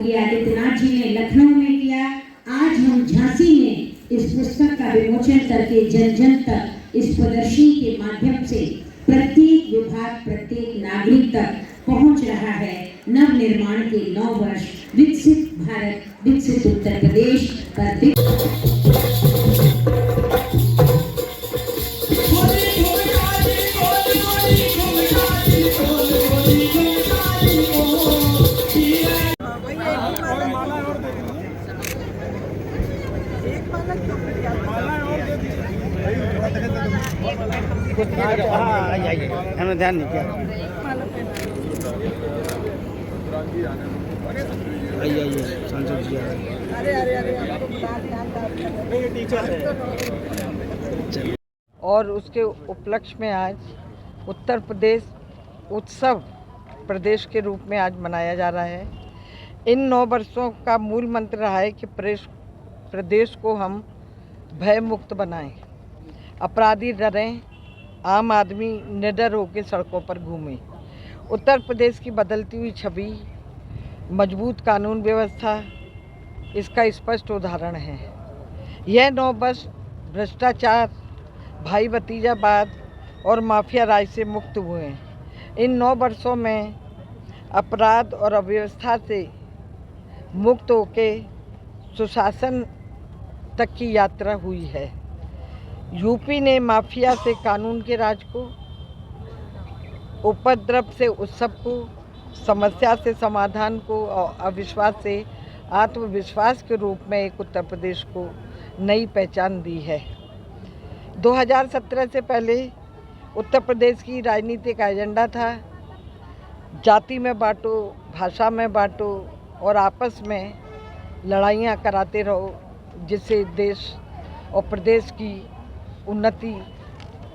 आदित्यनाथ जी ने लखनऊ में किया। आज हम झांसी में इस पुस्तक का विमोचन करके जन जन तक इस प्रदर्शनी के माध्यम से प्रत्येक विभाग, प्रत्येक नागरिक तक पहुंच रहा है। नव निर्माण के 9 वर्ष, विकसित भारत, विकसित उत्तर प्रदेश का हमने ध्यान नहीं किया। आइए सांसद जी और उसके उपलक्ष्य में आज उत्तर प्रदेश उत्सव प्रदेश के रूप में आज मनाया जा रहा है। इन 9 वर्षों का मूल मंत्र रहा है कि प्रदेश को हम भय मुक्त बनाएं, अपराधी डरें, आम आदमी निडर होकर सड़कों पर घूमे। उत्तर प्रदेश की बदलती हुई छवि, मजबूत कानून व्यवस्था इसका स्पष्ट उदाहरण है। यह 9 वर्ष भ्रष्टाचार, भाई भतीजावाद और माफिया राज से मुक्त हुए हैं। इन 9 वर्षों में अपराध और अव्यवस्था से मुक्त होकर सुशासन तक की यात्रा हुई है। यूपी ने माफिया से कानून के राज को, उपद्रव से उत्सव को, समस्या से समाधान को और अविश्वास से आत्मविश्वास के रूप में एक उत्तर प्रदेश को नई पहचान दी है। 2017 से पहले उत्तर प्रदेश की राजनीतिक एजेंडा था जाति में बांटो, भाषा में बांटो और आपस में लड़ाइयाँ कराते रहो, जिससे देश और प्रदेश की उन्नति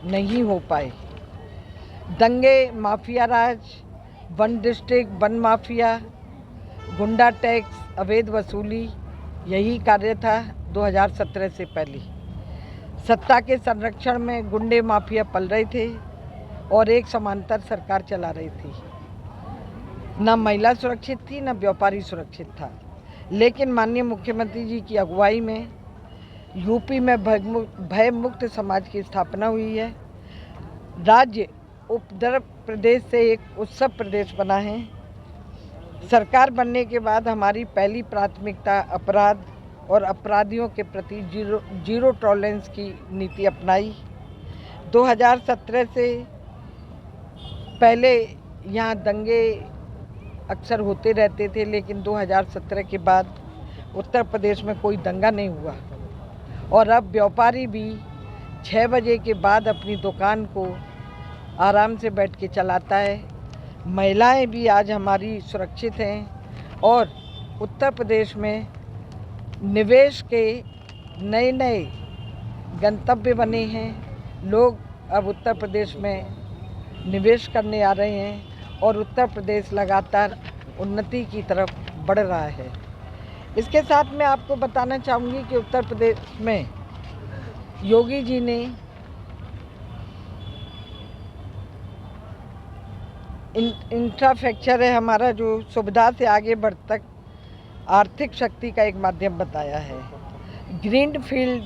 नहीं हो पाए। दंगे, माफिया राज, वन डिस्ट्रिक्ट, वन माफिया, गुंडा टैक्स, अवैध वसूली, यही कार्य था 2017 से पहले। सत्ता के संरक्षण में गुंडे माफिया पल रहे थे और एक समांतर सरकार चला रही थी। न महिला सुरक्षित थी, न व्यापारी सुरक्षित था। लेकिन माननीय मुख्यमंत्री जी की अगुवाई में यूपी में भय मुक्त समाज की स्थापना हुई है। राज्य उत्तर प्रदेश से एक उत्सव प्रदेश बना है। सरकार बनने के बाद हमारी पहली प्राथमिकता अपराध और अपराधियों के प्रति जीरो टॉलरेंस की नीति अपनाई। 2017 से पहले यहाँ दंगे अक्सर होते रहते थे, लेकिन 2017 के बाद उत्तर प्रदेश में कोई दंगा नहीं हुआ और अब व्यापारी भी 6 बजे के बाद अपनी दुकान को आराम से बैठ के चलाता है। महिलाएं भी आज हमारी सुरक्षित हैं और उत्तर प्रदेश में निवेश के नए नए गंतव्य बने हैं। लोग अब उत्तर प्रदेश में निवेश करने आ रहे हैं और उत्तर प्रदेश लगातार उन्नति की तरफ बढ़ रहा है। इसके साथ मैं आपको बताना चाहूँगी कि उत्तर प्रदेश में योगी जी ने इंफ्रास्ट्रक्चर है हमारा, जो सुविधा से आगे बढ़ तक आर्थिक शक्ति का एक माध्यम बताया है। Green field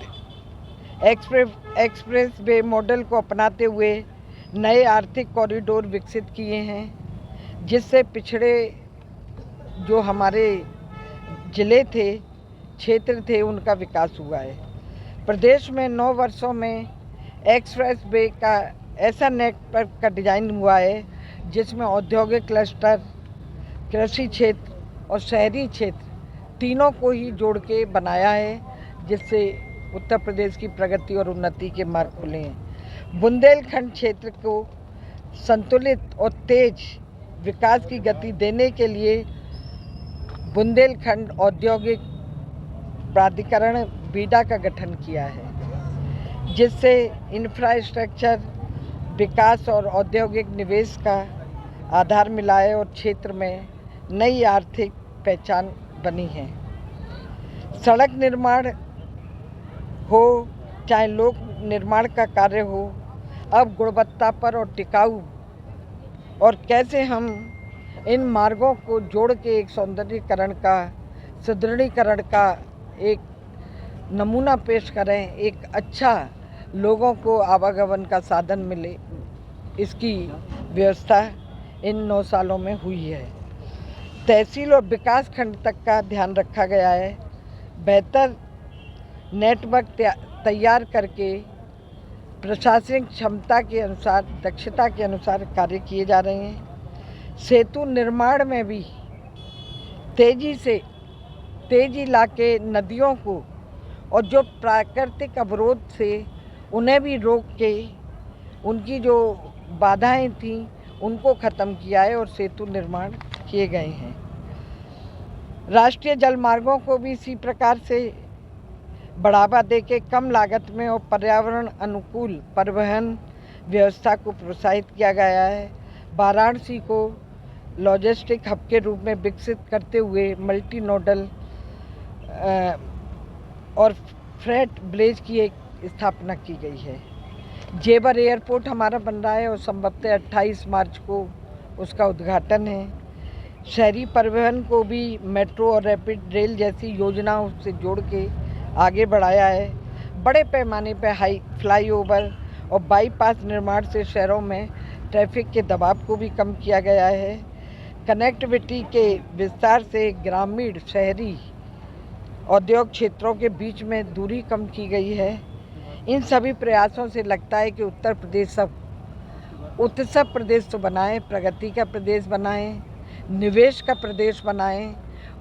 express way model को अपनाते हुए नए आर्थिक कॉरिडोर विकसित किए हैं, जिससे पिछड़े जो हमारे जिले थे, क्षेत्र थे, उनका विकास हुआ है। प्रदेश में 9 वर्षों में एक्सप्रेस वे का ऐसा नेटवर्क का डिज़ाइन हुआ है जिसमें औद्योगिक क्लस्टर, कृषि क्षेत्र और शहरी क्षेत्र तीनों को ही जोड़ के बनाया है, जिससे उत्तर प्रदेश की प्रगति और उन्नति के मार्ग खुले हैं। बुंदेलखंड क्षेत्र को संतुलित और तेज विकास की गति देने के लिए बुंदेलखंड औद्योगिक प्राधिकरण बीडा का गठन किया है, जिससे इंफ्रास्ट्रक्चर विकास और औद्योगिक निवेश का आधार मिला है और क्षेत्र में नई आर्थिक पहचान बनी है। सड़क निर्माण हो चाहे लोक निर्माण का कार्य हो, अब गुणवत्ता पर और टिकाऊ और कैसे हम इन मार्गों को जोड़ के एक सौंदर्यीकरण का, सुदृढ़ीकरण का एक नमूना पेश करें, एक अच्छा लोगों को आवागमन का साधन मिले, इसकी व्यवस्था इन 9 सालों में हुई है। तहसील और विकास खंड तक का ध्यान रखा गया है। बेहतर नेटवर्क तैयार करके प्रशासनिक क्षमता के अनुसार, दक्षता के अनुसार कार्य किए जा रहे हैं। सेतु निर्माण में भी तेजी लाके नदियों को और जो प्राकृतिक अवरोध से उन्हें भी रोक के उनकी जो बाधाएं थीं उनको ख़त्म किया है और सेतु निर्माण किए गए हैं। राष्ट्रीय जल मार्गों को भी इसी प्रकार से बढ़ावा देके कम लागत में और पर्यावरण अनुकूल परिवहन व्यवस्था को प्रोत्साहित किया गया है। वाराणसी को लॉजिस्टिक हब के रूप में विकसित करते हुए मल्टी नोडल और फ्रेट ब्रिज की एक स्थापना की गई है। जेवर एयरपोर्ट हमारा बन रहा है और संभवतः 28 मार्च को उसका उद्घाटन है। शहरी परिवहन को भी मेट्रो और रैपिड रेल जैसी योजनाओं से जोड़ के आगे बढ़ाया है। बड़े पैमाने पर हाई फ्लाईओवर और बाईपास निर्माण से शहरों में ट्रैफिक के दबाव को भी कम किया गया है। कनेक्टिविटी के विस्तार से ग्रामीण, शहरी, औद्योगिक क्षेत्रों के बीच में दूरी कम की गई है। इन सभी प्रयासों से लगता है कि उत्तर प्रदेश सब उत्सव प्रदेश तो बनाएं, प्रगति का प्रदेश बनाएं, निवेश का प्रदेश बनाएं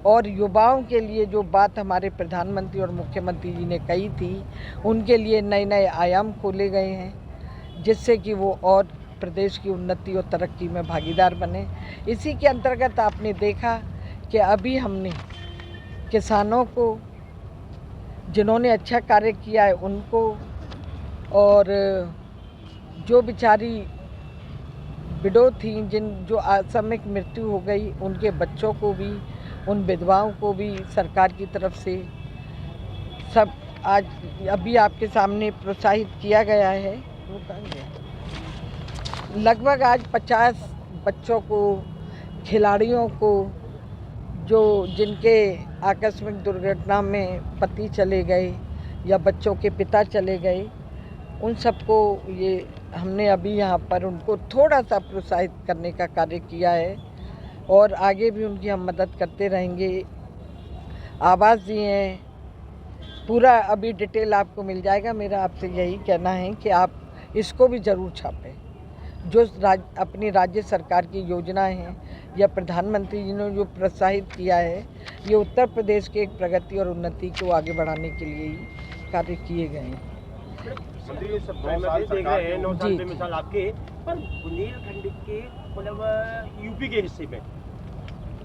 और युवाओं के लिए जो बात हमारे प्रधानमंत्री और मुख्यमंत्री जी ने कही थी उनके लिए नए नए आयाम खोले गए हैं, जिससे कि वो और प्रदेश की उन्नति और तरक्की में भागीदार बने। इसी के अंतर्गत आपने देखा कि अभी हमने किसानों को, जिन्होंने अच्छा कार्य किया है उनको, और जो बेचारी विडो थी, जो आकस्मिक मृत्यु हो गई, उनके बच्चों को भी, उन विधवाओं को भी सरकार की तरफ से सब आज अभी आपके सामने प्रोत्साहित किया गया है। लगभग आज 50 बच्चों को, खिलाड़ियों को, जिनके आकस्मिक दुर्घटना में पति चले गए या बच्चों के पिता चले गए, उन सबको ये हमने अभी यहाँ पर उनको थोड़ा सा प्रोत्साहित करने का कार्य किया है और आगे भी उनकी हम मदद करते रहेंगे। आवाज़ दिए हैं, पूरा अभी डिटेल आपको मिल जाएगा। मेरा आपसे यही कहना है कि आप इसको भी ज़रूर छापें। जो अपनी राज्य सरकार की योजनाएं हैं या प्रधानमंत्री जी ने जो प्रोत्साहित किया है, ये उत्तर प्रदेश के एक प्रगति और उन्नति को आगे बढ़ाने के लिए ही कार्य किए गए हैं। मंत्री सब देख रहे हैं 9 साल में मिसाल आपके, पर बुंदेलखंड के मतलब यूपी के हिस्से में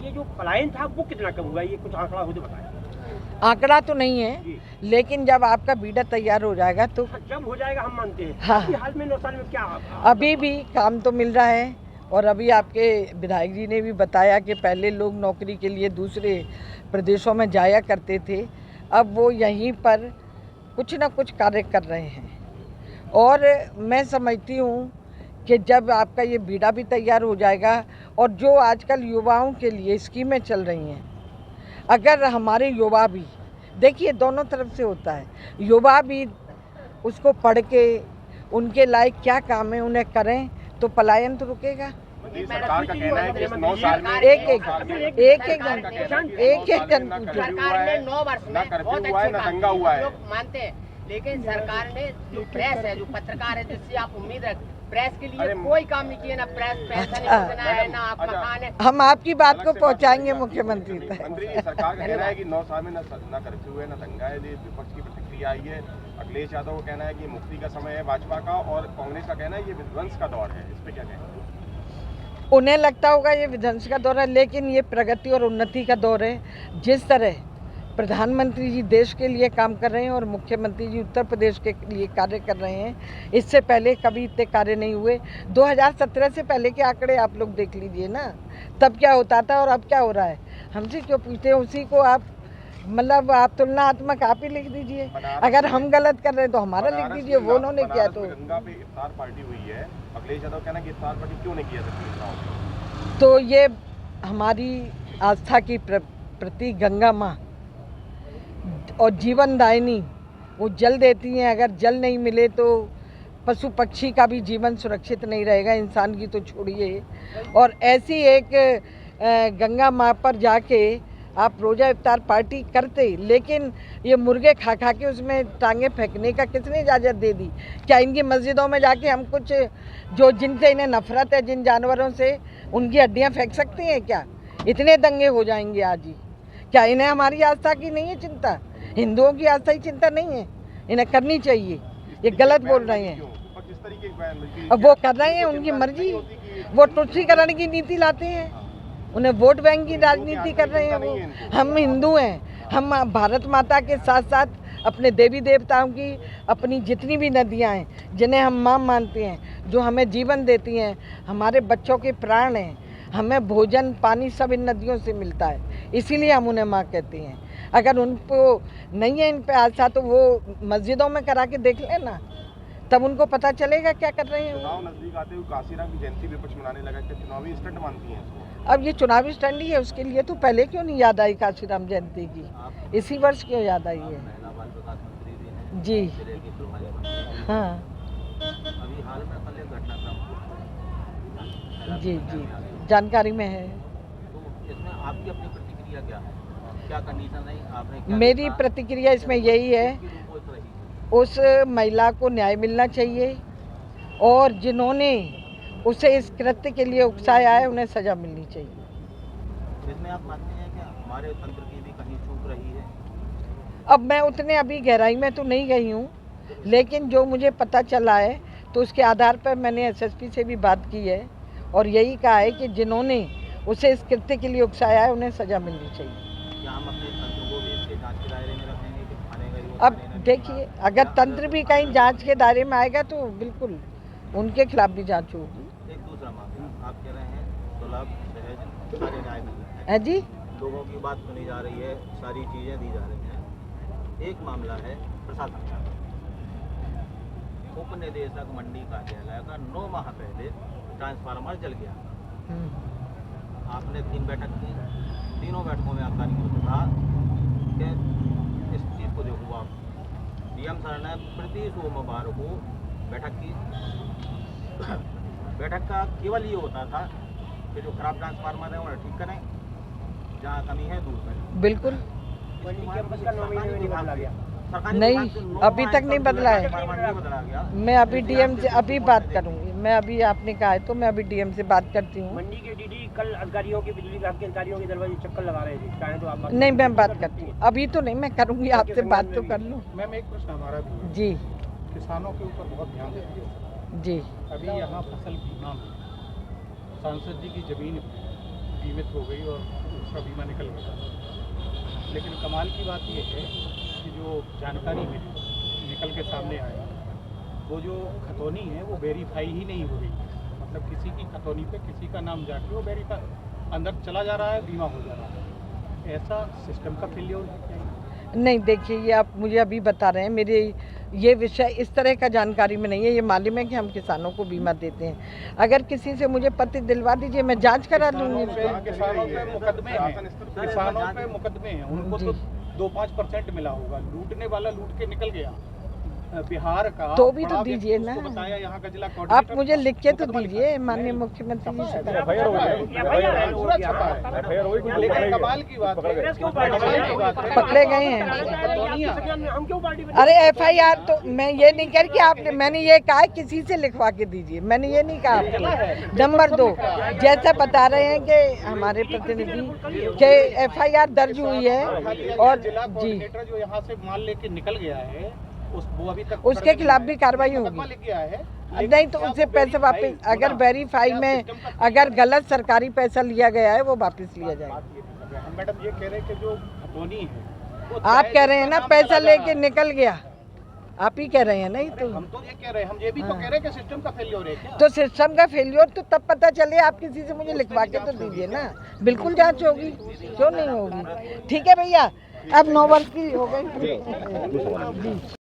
ये जो पलायन था वो कितना कम हुआ, ये कुछ आंकड़ा हो तो बताएं। आंकड़ा तो नहीं है, लेकिन जब आपका बीड़ा तैयार हो जाएगा तो जब हो जाएगा हम मानते हैं। हाँ, हाल में 9 साल में क्या अभी भी काम तो मिल रहा है। और अभी आपके विधायक जी ने भी बताया कि पहले लोग नौकरी के लिए दूसरे प्रदेशों में जाया करते थे, अब वो यहीं पर कुछ ना कुछ कार्य कर रहे हैं। और मैं समझती हूँ कि जब आपका ये बीड़ा भी तैयार हो जाएगा और जो आजकल युवाओं के लिए स्कीमें चल रही हैं, अगर हमारे युवा भी, देखिए दोनों तरफ से होता है, युवा भी उसको पढ़ के उनके लायक क्या काम है उन्हें करें तो पलायन तो रुकेगा। सरकार का कहना है कि 9 साल में एक जन सरकार ने 9 वर्ष में बहुत अच्छे काम हुआ है, लोग मानते हैं, लेकिन सरकार ने जो प्रेस है, जो पत्रकार है, जिससे आप उम्मीद रख, प्रेस के लिए कोई काम नहीं किया, ना प्रेस पेंशन योजना है, ना आप मकान है। हम आपकी बात को पहुंचाएंगे मुख्यमंत्री तक। मंत्री सरकार का कहना है कि 9 साल में ना कर्फ्यू है, ना दंगा है, विपक्ष की प्रतिक्रिया आई है। अखिलेश यादव का कहना है कि मुक्ति का समय है भाजपा का, और कांग्रेस का कहना है ये विध्वंस का दौर है। इस पे क्या कहेंगे? उन्हें लगता होगा ये विध्वंस का दौर है, लेकिन ये प्रगति और उन्नति का दौर है। जिस तरह प्रधानमंत्री जी देश के लिए काम कर रहे हैं और मुख्यमंत्री जी उत्तर प्रदेश के लिए कार्य कर रहे हैं, इससे पहले कभी इतने कार्य नहीं हुए। 2017 से पहले के आंकड़े आप लोग देख लीजिए ना, तब क्या होता था और अब क्या हो रहा है। हमसे क्यों पूछते हैं? उसी को आप मतलब आप तुलनात्मक आप ही लिख दीजिए। अगर हम गलत कर रहे हैं तो हमारा लिख दीजिए, वो उन्होंने किया तो। गंगा पे इफ्तार पार्टी हुई है, अखिलेश यादव कहना कि इफ्तार पार्टी क्यों नहीं किया सकती? तो ये हमारी आस्था की प्रति गंगा माँ और जीवनदायिनी, वो जल देती हैं। अगर जल नहीं मिले तो पशु पक्षी का भी जीवन सुरक्षित नहीं रहेगा, इंसान की तो छोड़िए। और ऐसी एक गंगा माँ पर जाके आप रोज़ा इफ्तार पार्टी करते, लेकिन ये मुर्गे खा खा के उसमें टांगे फेंकने का किसने इजाज़त दे दी? क्या इनकी मस्जिदों में जाके हम कुछ जो जिनसे इन्हें नफरत है, जिन जानवरों से, उनकी हड्डियाँ फेंक सकते हैं क्या? इतने दंगे हो जाएंगे आज ही। क्या इन्हें हमारी आस्था की नहीं है चिंता? हिंदुओं की आस्था की चिंता नहीं है? इन्हें करनी चाहिए। ये गलत बोल रहे हैं। अब वो कर रहे हैं, उनकी मर्जी। वो तुष्टीकरण की नीति लाते हैं, उन्हें वोट बैंक की राजनीति कर रहे हैं वो। हम हिंदू हैं, हम भारत माता के साथ साथ अपने देवी देवताओं की, अपनी जितनी भी नदियां हैं जिन्हें हम माँ मानते हैं, जो हमें जीवन देती हैं, हमारे बच्चों के प्राण हैं, हमें भोजन पानी सब इन नदियों से मिलता है, इसीलिए हम उन्हें माँ कहते हैं। अगर उनको नहीं है इन पे आस्था तो वो मस्जिदों में करा के देख लेना, तब उनको पता चलेगा क्या कर रहे हैं। चुनाव नजदीक आते हुए काशीराम की जयंती विपक्ष मनाने लगा, क्या चुनावी स्टंट मानती हैं इसको? अब ये चुनावी स्टंट ही है, उसके लिए तो पहले क्यों नहीं याद आई काशीराम जयंती की? इसी वर्ष क्यों याद आई है? जी हाँ जी जी जानकारी में है। इसमें आपकी अपनी प्रतिक्रिया क्या है? क्या कंडीशन है? आपने मेरी प्रतिक्रिया इसमें यही है, उस महिला को न्याय मिलना चाहिए और जिन्होंने उसे इस कृत्य के लिए उकसाया है उन्हें सजा मिलनी चाहिए। इसमें आप मानते हैं कि हमारे तंत्र की भी कहीं चूक रही है? अब मैं उतने अभी गहराई में तो नहीं गई हूँ, लेकिन जो मुझे पता चला है तो उसके आधार पर मैंने एसएसपी से भी बात की है और यही कहा है कि जिन्होंने उसे इस कृत्य के लिए उकसाया है उन्हें सजा मिलनी चाहिए। क्या हम अपने तंत्र को भी इसके जांच के दायरे में रखेंगे कि मानेगा ही वो? अब देखिए, अगर तंत्र भी कहीं जांच के दायरे में आएगा तो बिल्कुल उनके खिलाफ भी जांच होगी। एक दूसरा मामला, आप कह रहे हैं सुलभ सहज सारे न्याय मिल रहे हैं, है जी, लोगों की बात सुनी जा रही है, सारी चीज़ें दी जा रही हैं। एक मामला है प्रशासन का। उप निदेशक मंडी कार्यालय का 9 माह पहले ट्रांसफार्मर जल गया। आपने 3 बैठक की, तीनों बैठकों में अधिकारियों से कहा कि इस चीज़ को देखो आप। डीएम सर ने प्रति सोमवार को बैठक की। बैठक का केवल ये होता था कि जो खराब ट्रांसफार्मर है उन्हें ठीक करें, जहाँ कमी है दूर करें। बिल्कुल नहीं, अभी तक नहीं बदला है। मैं अभी डीएम से अभी बात करूंगी। मैं अभी, आपने कहा है तो मैं अभी डीएम से बात करती हूँ। मंडी के डीडी कल अधिकारियों के, बिजली विभाग के अधिकारियों के दरवाजे चक्कर लगा रहे थे, चाहे तो आप नहीं, मैं बात करती हूँ, अभी तो नहीं, मैं करूंगी, आपसे बात तो कर लूँ। मैम एक प्रश्न हमारा भी है। जी किसानों के ऊपर बहुत ध्यान देती है जी। अभी यहाँ फसल बीमा में सांसद जी की जमीन बीमित हो गई और उसका बीमा निकल गया, लेकिन कमाल की बात यह है कि जो जानकारी में निकल के सामने आया, वो जो खतौनी है वो वेरीफाई ही नहीं हो रही है। मतलब किसी की खतौनी पे किसी का नाम जाके वो वेरीफाई अंदर चला जा रहा है, बीमा हो जा रहा है। ऐसा सिस्टम का फेलियर है? नहीं, देखिए, ये आप मुझे अभी बता रहे हैं, मेरे ये विषय इस तरह का जानकारी में नहीं है। ये मालूम है कि हम किसानों को बीमा देते हैं। अगर किसी से मुझे पत्र दिलवा दीजिए, मैं जांच करा दूंगी। किसानों पे मुकदमे हैं, उनको तो 2-5% मिला होगा। लूटने वाला लूट के निकल गया। बिहार का तो भी तो दीजिए ना, बताया यहाँ का जिला आप मुझे लिख के तो दीजिए माननीय मुख्यमंत्री जी से। लेकिन कमाल की बात है, पकड़े गए हैं। हम क्यों पार्टी अरे FIR तो मैं ये नहीं कह रही कि आपने, मैंने ये कहा है किसी से लिखवा के दीजिए, मैंने ये नहीं कहा आपको। नंबर 2, जैसा बता रहे हैं कि हमारे प्रतिनिधि के FIR दर्ज हुई है और जी, जो यहाँ से माल लेके निकल गया है वो अभी तक उसके खिलाफ भी कार्रवाई होगी। नहीं तो उनसे पैसे वापस, अगर वेरीफाई में अगर गलत सरकारी पैसा लिया गया है वो वापस लिया जाएगा। मैडम ये कह रहे हैं कि जो खतौनी है, आप कह रहे हैं ना पैसा लेके निकल गया, आप ही कह रहे हैं। नहीं तो हम तो ये कह रहे हैं, हम ये भी तो कह रहे हैं कि सिस्टम का फेलियर है क्या? तो सिस्टम का फेलियर तो तब पता चले, आप किसी से मुझे लिखवा के तो दीजिए ना। बिल्कुल जांच होगी, क्यों नहीं होगी। ठीक है भैया, अब 9 वर्ष की हो गई।